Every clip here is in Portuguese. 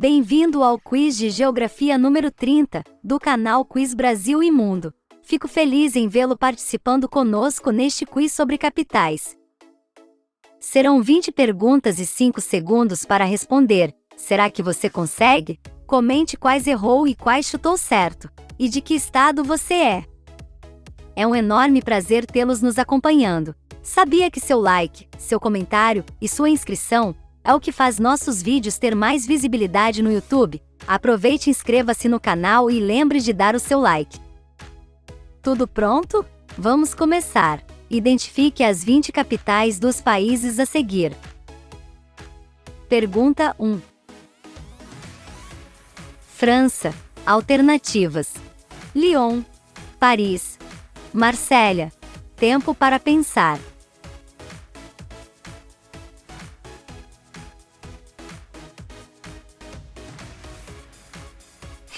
Bem-vindo ao quiz de Geografia número 30, do canal Quiz Brasil e Mundo. Fico feliz em vê-lo participando conosco neste quiz sobre capitais. Serão 20 perguntas e 5 segundos para responder. Será que você consegue? Comente quais errou e quais chutou certo. E de que estado você é? É um enorme prazer tê-los nos acompanhando. Sabia que seu like, seu comentário e sua inscrição é o que faz nossos vídeos ter mais visibilidade no YouTube? Aproveite e inscreva-se no canal e lembre de dar o seu like. Tudo pronto? Vamos começar. Identifique as 20 capitais dos países a seguir. Pergunta 1. França. Alternativas: Lyon, Paris, Marselha. Tempo para pensar.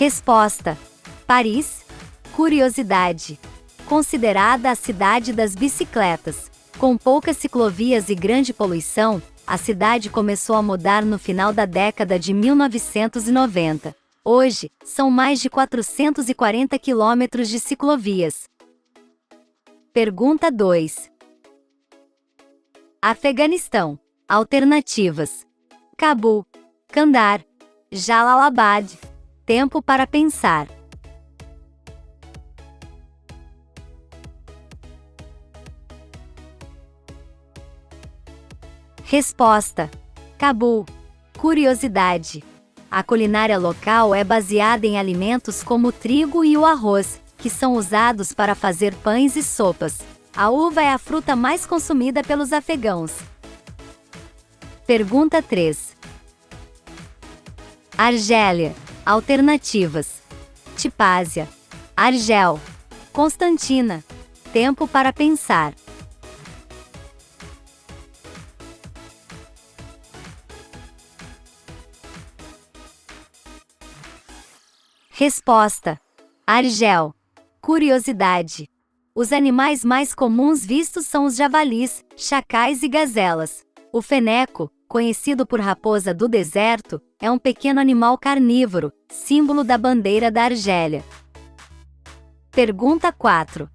Resposta: Paris. Curiosidade: considerada a cidade das bicicletas, com poucas ciclovias e grande poluição, a cidade começou a mudar no final da década de 1990. Hoje, são mais de 440 quilômetros de ciclovias. Pergunta 2. Afeganistão. Alternativas: Cabul, Kandahar, Jalalabad. Tempo para pensar. Resposta: Cabul. Curiosidade: a culinária local é baseada em alimentos como o trigo e o arroz, que são usados para fazer pães e sopas. A uva é a fruta mais consumida pelos afegãos. Pergunta 3. Argélia. Alternativas: Tipásia, Argel, Constantina. Tempo para pensar. Resposta: Argel. Curiosidade: os animais mais comuns vistos são os javalis, chacais e gazelas. O feneco, conhecido por raposa do deserto, é um pequeno animal carnívoro, símbolo da bandeira da Argélia. Pergunta 4.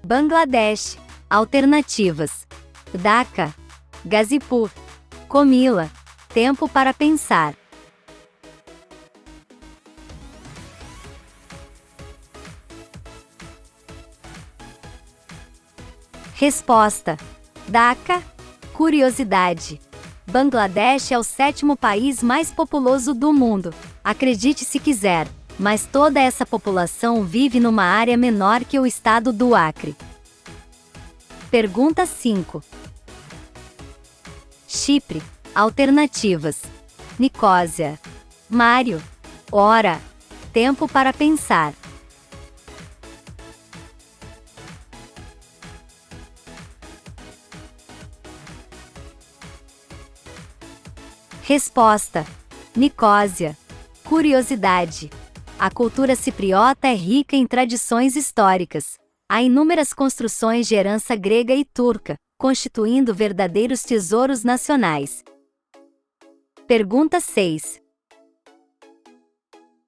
Bangladesh. Alternativas: Dhaka, Gazipur, Comila. Tempo para pensar. Resposta: Dhaka. Curiosidade: Bangladesh é o 7º país mais populoso do mundo. Acredite se quiser, mas toda essa população vive numa área menor que o estado do Acre. Pergunta 5. Chipre. Alternativas: Nicósia, Mário, Ora. Tempo para pensar. Resposta: Nicósia. Curiosidade: a cultura cipriota é rica em tradições históricas. Há inúmeras construções de herança grega e turca, constituindo verdadeiros tesouros nacionais. Pergunta 6.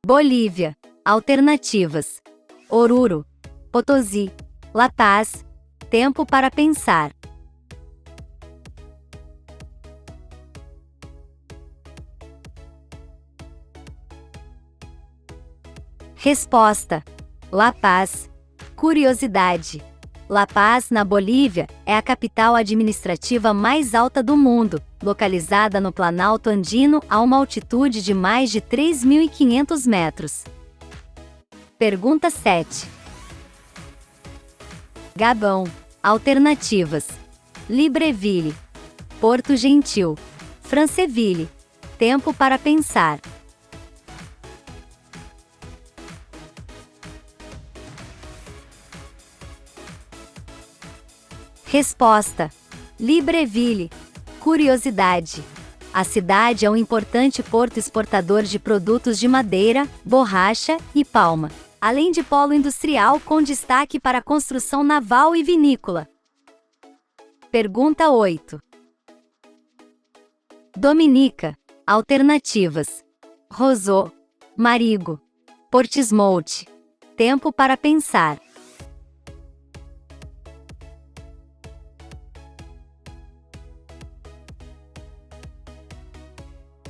Bolívia. Alternativas: Oruro, Potosí, La Paz. Tempo para pensar. Resposta: La Paz. Curiosidade: La Paz, na Bolívia, é a capital administrativa mais alta do mundo, localizada no Planalto Andino a uma altitude de mais de 3.500 metros. Pergunta 7. Gabão. Alternativas: Libreville, Porto Gentil, Franceville. Tempo para pensar. Resposta: Libreville. Curiosidade: a cidade é um importante porto exportador de produtos de madeira, borracha e palma, além de polo industrial com destaque para a construção naval e vinícola. Pergunta 8. Dominica. Alternativas: Roseau, Marigo, Portsmouth. Tempo para pensar.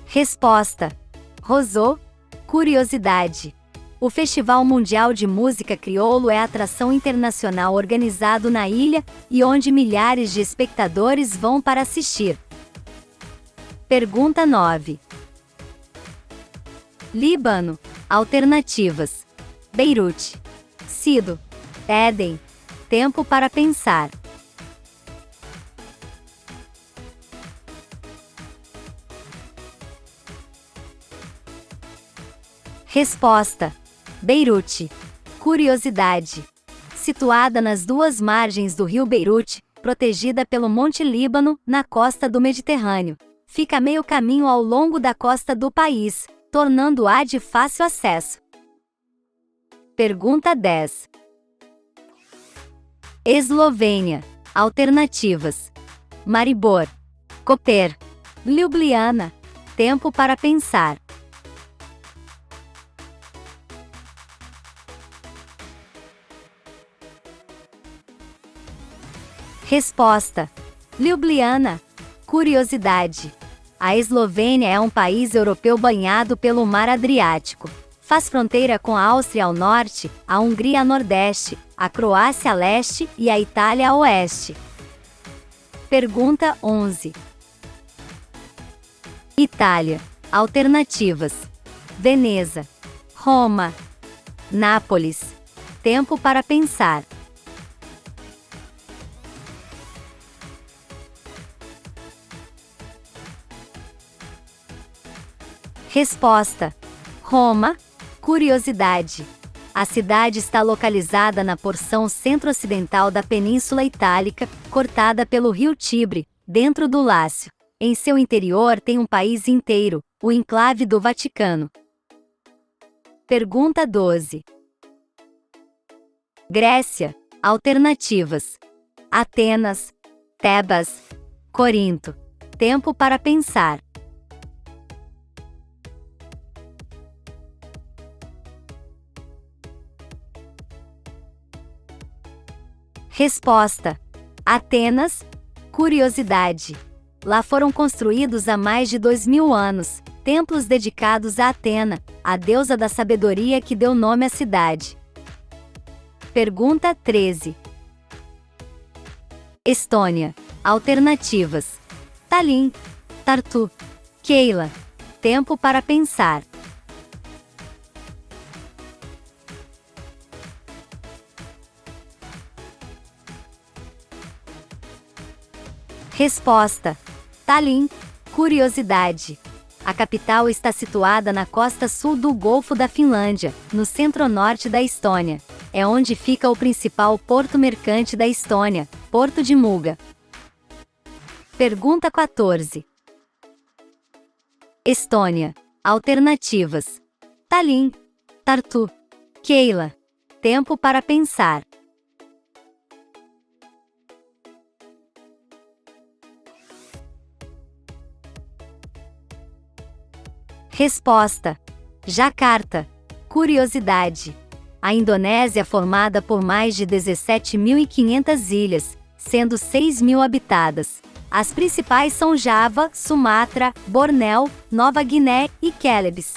Resposta: Roseau. Curiosidade: o Festival Mundial de Música Crioulo é a atração internacional organizado na ilha e onde milhares de espectadores vão para assistir. Pergunta 9. Líbano. Alternativas: Beirute, Sido, Éden. Tempo para pensar. Resposta: Beirute. Curiosidade: situada nas duas margens do rio Beirute, protegida pelo Monte Líbano, na costa do Mediterrâneo, fica meio caminho ao longo da costa do país, tornando-a de fácil acesso. Pergunta 10. Eslovênia. Alternativas: Maribor, Koper, Ljubljana. Tempo para pensar. Resposta: Ljubljana. Curiosidade: a Eslovênia é um país europeu banhado pelo Mar Adriático. Faz fronteira com a Áustria ao norte, a Hungria a nordeste, a Croácia a leste e a Itália a oeste. Pergunta 11. Itália. Alternativas: Veneza, Roma, Nápoles. Tempo para pensar. Resposta: Roma. Curiosidade: a cidade está localizada na porção centro-ocidental da Península Itálica, cortada pelo rio Tibre, dentro do Lácio. Em seu interior tem um país inteiro, o enclave do Vaticano. Pergunta 12. Grécia. Alternativas: Atenas, Tebas, Corinto. Tempo para pensar. Resposta: Atenas. Curiosidade: lá foram construídos há mais de 2000 anos, templos dedicados a Atena, a deusa da sabedoria que deu nome à cidade. Pergunta 13. Estônia. Alternativas: Tallinn, Tartu, Keila. Tempo para pensar. Resposta: Tallinn. Curiosidade: a capital está situada na costa sul do Golfo da Finlândia, no centro-norte da Estônia. É onde fica o principal porto mercante da Estônia, Porto de Muuga. Pergunta 14. Estônia. Alternativas: Tallinn, Tartu, Keila. Tempo para pensar. Resposta: Jacarta. Curiosidade: a Indonésia é formada por mais de 17.500 ilhas, sendo 6.000 habitadas. As principais são Java, Sumatra, Bornéu, Nova Guiné e Celebes.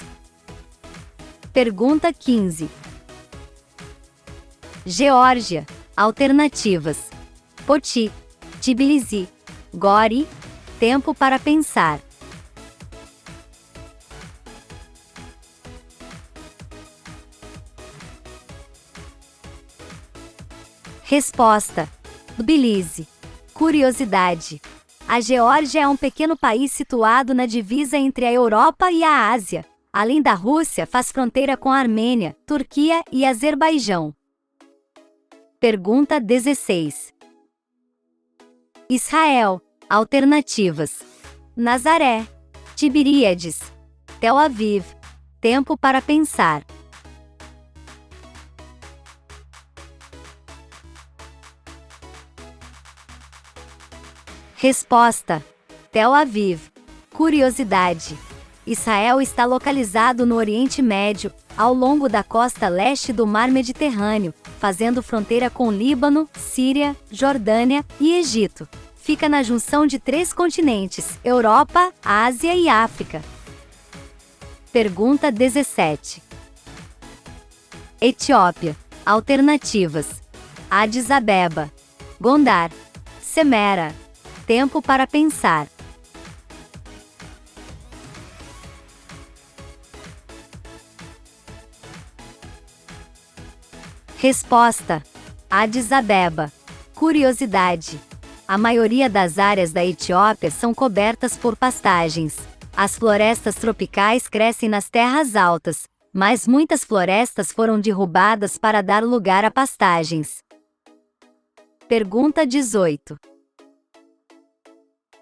Pergunta 15. Geórgia. Alternativas: Poti, Tbilisi, Gori. Tempo para pensar. Resposta: Tbilisi. Curiosidade: a Geórgia é um pequeno país situado na divisa entre a Europa e a Ásia. Além da Rússia, faz fronteira com a Armênia, Turquia e Azerbaijão. Pergunta 16. Israel. Alternativas: Nazaré, Tiberíades, Tel Aviv. Tempo para pensar. Resposta: Tel Aviv. Curiosidade: Israel está localizado no Oriente Médio, ao longo da costa leste do Mar Mediterrâneo, fazendo fronteira com Líbano, Síria, Jordânia e Egito. Fica na junção de 3 continentes: Europa, Ásia e África. Pergunta 17. Etiópia. Alternativas: Addis Abeba, Gondar, Semera. Tempo para pensar. Resposta: Addis Abeba. Curiosidade: a maioria das áreas da Etiópia são cobertas por pastagens. As florestas tropicais crescem nas terras altas, mas muitas florestas foram derrubadas para dar lugar a pastagens. Pergunta 18.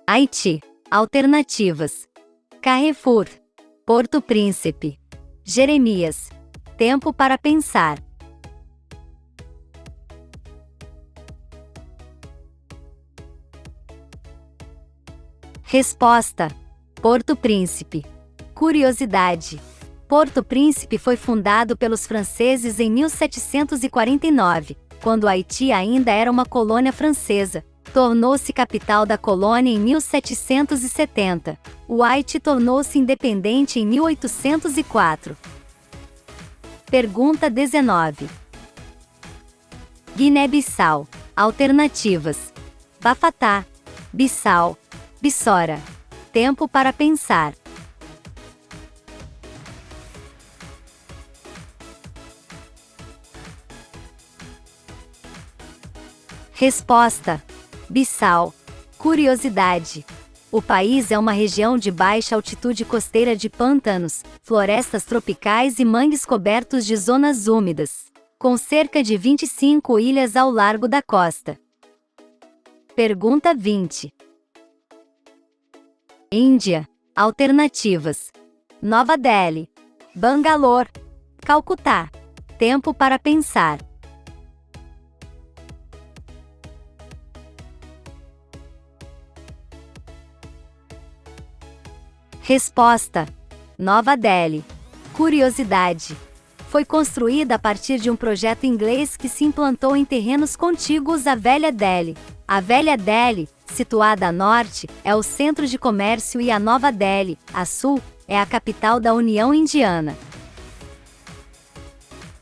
Haiti. Alternativas: Carrefour, Porto Príncipe, Jeremias. Tempo para pensar. Resposta: Porto Príncipe. Curiosidade: Porto Príncipe foi fundado pelos franceses em 1749, quando Haiti ainda era uma colônia francesa. Tornou-se capital da colônia em 1770. O Haiti tornou-se independente em 1804. Pergunta 19. Guiné-Bissau. Alternativas: Bafatá, Bissau, Bissora. Tempo para pensar. Resposta: Bissau. Curiosidade: o país é uma região de baixa altitude costeira de pântanos, florestas tropicais e mangues cobertos de zonas úmidas, com cerca de 25 ilhas ao largo da costa. Pergunta 20. Índia. Alternativas: Nova Delhi, Bangalore, Calcutá. Tempo para pensar. Resposta: Nova Delhi. Curiosidade: foi construída a partir de um projeto inglês que se implantou em terrenos contíguos à Velha Delhi. A Velha Delhi, situada a norte, é o centro de comércio e a Nova Delhi, a sul, é a capital da União Indiana.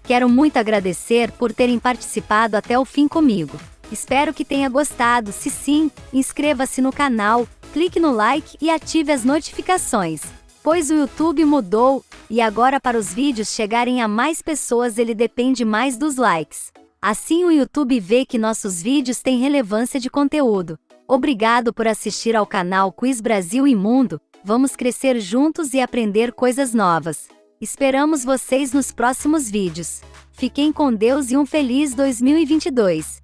Quero muito agradecer por terem participado até o fim comigo. Espero que tenha gostado. Se sim, inscreva-se no canal, clique no like e ative as notificações, pois o YouTube mudou, e agora para os vídeos chegarem a mais pessoas ele depende mais dos likes. Assim o YouTube vê que nossos vídeos têm relevância de conteúdo. Obrigado por assistir ao canal Quiz Brasil e Mundo. Vamos crescer juntos e aprender coisas novas. Esperamos vocês nos próximos vídeos. Fiquem com Deus e um feliz 2022.